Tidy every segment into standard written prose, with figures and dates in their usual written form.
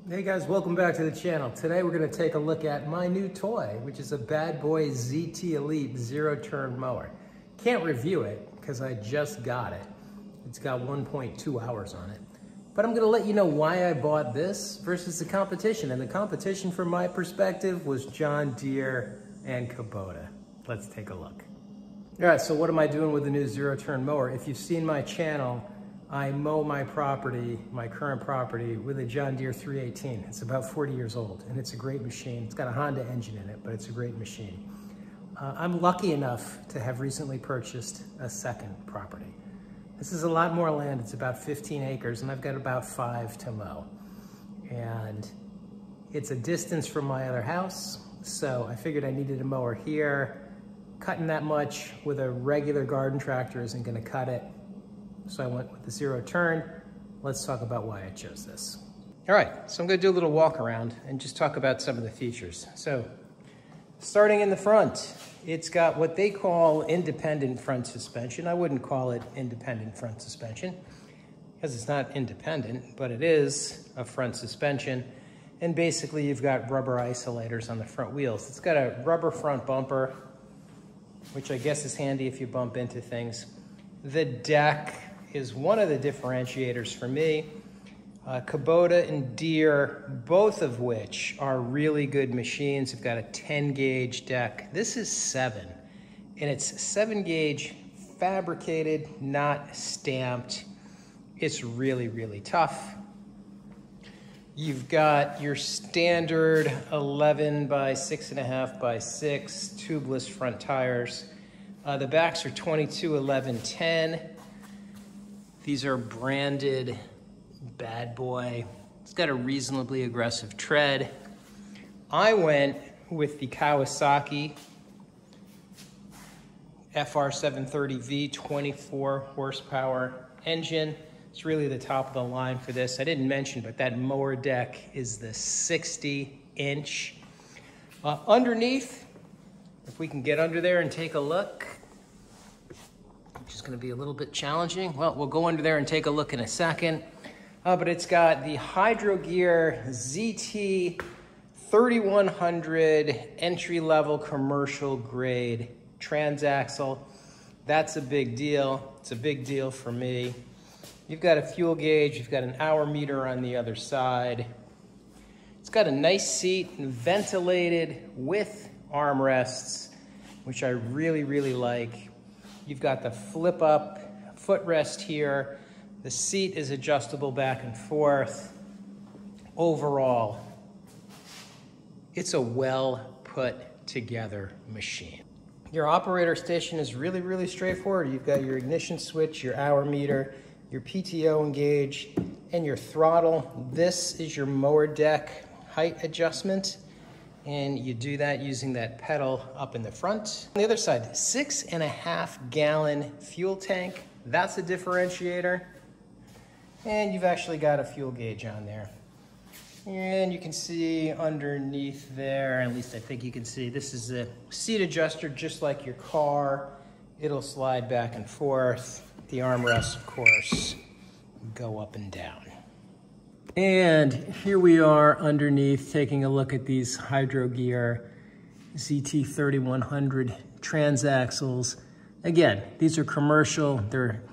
Hey guys, welcome back to the channel. Today we're going to take a look at my new toy, which is a Bad Boy ZT Elite zero-turn mower. Can't review it because I just got it. It's got 1.2 hours on it. But I'm going to let you know why I bought this versus the competition. And the competition from my perspective was John Deere and Kubota. Let's take a look. All right, so what am I doing with the new zero-turn mower? If you've seen my channel, I mow my property, my current property, with a John Deere 318. It's about 40 years old, and it's a great machine. It's got a Honda engine in it, but it's a great machine. I'm lucky enough to have recently purchased a second property. This is a lot more land. It's about 15 acres, and I've got about 5 to mow. And it's a distance from my other house, so I figured I needed a mower here. Cutting that much with a regular garden tractor isn't gonna cut it. So I went with the zero turn. Let's talk about why I chose this. All right, so I'm gonna do a little walk around and just talk about some of the features. So starting in the front, it's got what they call independent front suspension. I wouldn't call it independent front suspension because it's not independent, but it is a front suspension. And basically you've got rubber isolators on the front wheels. It's got a rubber front bumper, which I guess is handy if you bump into things. The deck is one of the differentiators for me. Kubota and Deere, both of which are really good machines. Have got a 10 gauge deck. This is 7, and it's 7 gauge fabricated, not stamped. It's really, really tough. You've got your standard 11 by 6.5 by 6 tubeless front tires. The backs are 22, 11, 10. These are branded Bad Boy. It's got a reasonably aggressive tread. I went with the Kawasaki FR730V 24 horsepower engine. It's really the top of the line for this. I didn't mention, but that mower deck is the 60-inch. Underneath, if we can get under there and take a look, which is going to be a little bit challenging. Well, we'll go under there and take a look in a second. But it's got the Hydro Gear ZT 3100 entry-level commercial grade transaxle. That's a big deal. It's a big deal for me. You've got a fuel gauge. You've got an hour meter on the other side. It's got a nice seat, ventilated with armrests, which I really, really like. You've got the flip up footrest here. The seat is adjustable back and forth. Overall, it's a well put together machine. Your operator station is really, really straightforward. You've got your ignition switch, your hour meter, your PTO engaged, and your throttle. This is your mower deck height adjustment. And you do that using that pedal up in the front. On the other side, 6.5 gallon fuel tank. That's a differentiator. And you've actually got a fuel gauge on there. And you can see underneath there, at least I think you can see, this is a seat adjuster just like your car. It'll slide back and forth. The armrests, of course, go up and down. And here we are underneath taking a look at these Hydro Gear ZT 3100 transaxles. Again, these are commercial. They're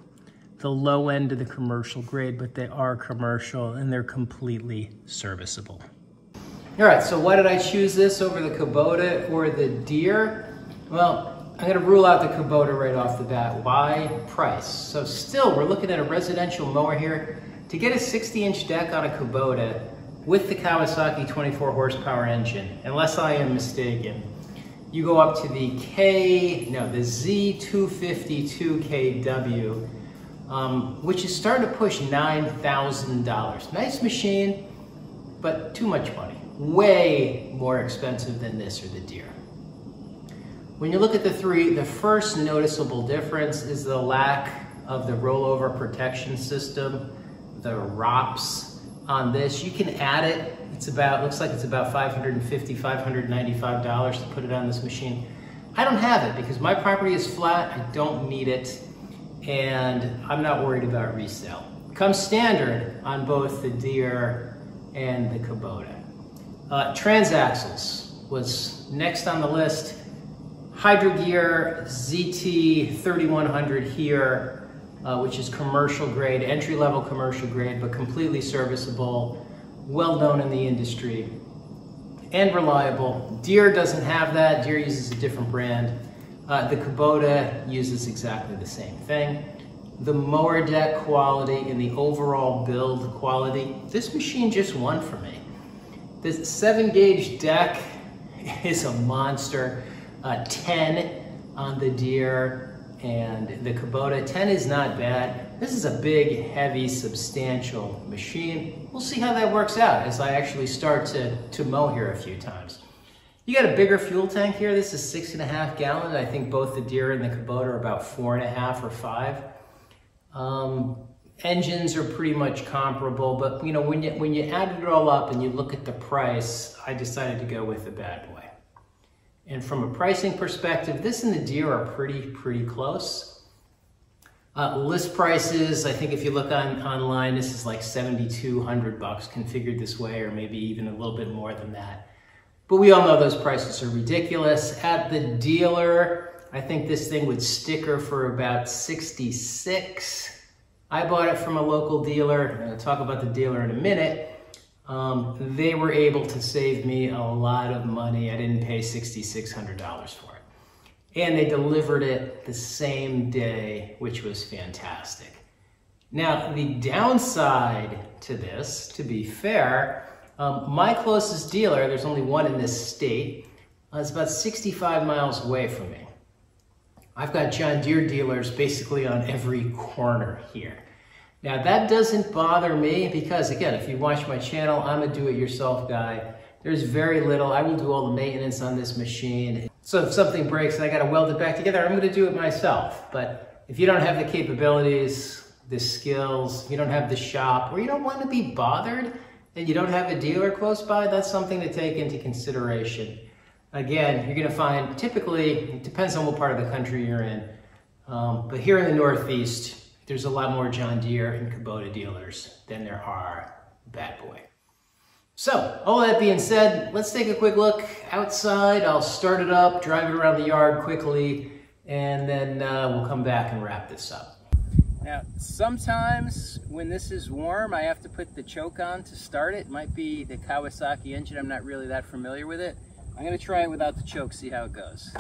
the low end of the commercial grade, but they are commercial and they're completely serviceable. All right, so why did I choose this over the Kubota or the Deere? Well, I'm gonna rule out the Kubota right off the bat. Why? Price. So still, we're looking at a residential mower here. To get a 60-inch deck on a Kubota with the Kawasaki 24 horsepower engine, unless I am mistaken, you go up to the Z252KW, which is starting to push $9,000. Nice machine, but too much money. Way more expensive than this or the Deere. When you look at the three, the first noticeable difference is the lack of the rollover protection system. The ROPS on this, you can add it. It's about, looks like it's about $550, $595 to put it on this machine. I don't have it because my property is flat. I don't need it, and I'm not worried about resale. It comes standard on both the Deere and the Kubota. Transaxles was next on the list. Hydro Gear ZT 3100 here, which is commercial grade, entry-level commercial grade, but completely serviceable, well known in the industry, and reliable. Deere doesn't have that. Deere uses a different brand. The Kubota uses exactly the same thing. The mower deck quality and the overall build quality, this machine just won for me. This 7-gauge deck is a monster. 10 on the Deere and the Kubota. 10 is not bad. This is a big, heavy, substantial machine. We'll see how that works out as I actually start to mow here a few times. You got a bigger fuel tank here. This is 6.5 gallons. I think both the Deere and the Kubota are about 4.5 or 5. Engines are pretty much comparable, but you know, when you add it all up and you look at the price, I decided to go with the bad boy. And from a pricing perspective, this and the Deere are pretty close. List prices, I think if you look online, this is like $7,200 configured this way, or maybe even a little bit more than that. But we all know those prices are ridiculous. At the dealer, I think this thing would sticker for about $66. I bought it from a local dealer. I'm going to talk about the dealer in a minute. They were able to save me a lot of money. I didn't pay $6,600 for it. And they delivered it the same day, which was fantastic. Now, the downside to this, to be fair, my closest dealer, there's only one in this state, is about 65 miles away from me. I've got John Deere dealers basically on every corner here. Now that doesn't bother me because, again, if you watch my channel, I'm a do-it-yourself guy. There's very little. I will do all the maintenance on this machine. So if something breaks and I gotta weld it back together, I'm gonna do it myself. But if you don't have the capabilities, the skills, you don't have the shop, or you don't want to be bothered and you don't have a dealer close by, that's something to take into consideration. Again, you're gonna find, typically, it depends on what part of the country you're in, but here in the Northeast, there's a lot more John Deere and Kubota dealers than there are Bad Boy. So, all that being said, let's take a quick look outside. I'll start it up, drive it around the yard quickly, and then we'll come back and wrap this up. Now, sometimes when this is warm, I have to put the choke on to start it. It might be the Kawasaki engine. I'm not really that familiar with it. I'm gonna try it without the choke, see how it goes.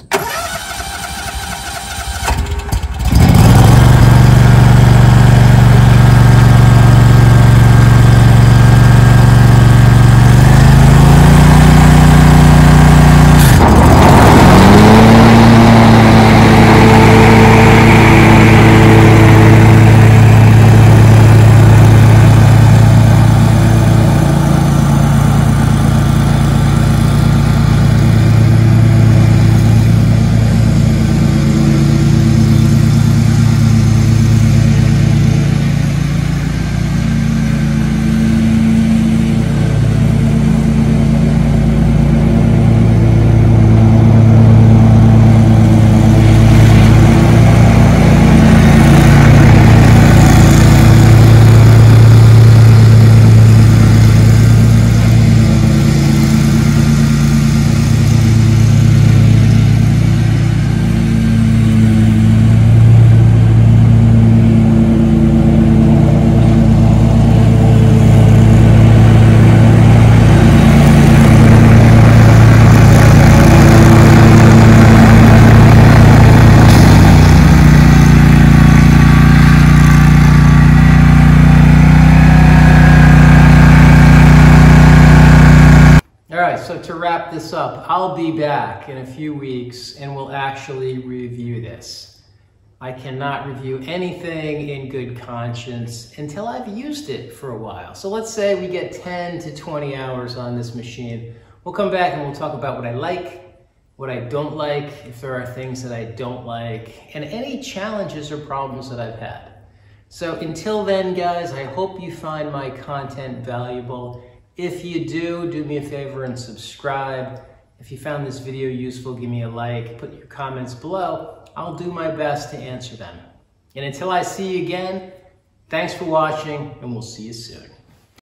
So to wrap this up, I'll be back in a few weeks and we'll actually review this. I cannot review anything in good conscience until I've used it for a while. So let's say we get 10 to 20 hours on this machine. We'll come back and we'll talk about what I like, what I don't like, if there are things that I don't like, and any challenges or problems that I've had. So until then, guys, I hope you find my content valuable. If you do me a favor and subscribe. If you found this video useful, give me a like, put your comments below. I'll do my best to answer them. And until I see you again, thanks for watching, and we'll see you soon.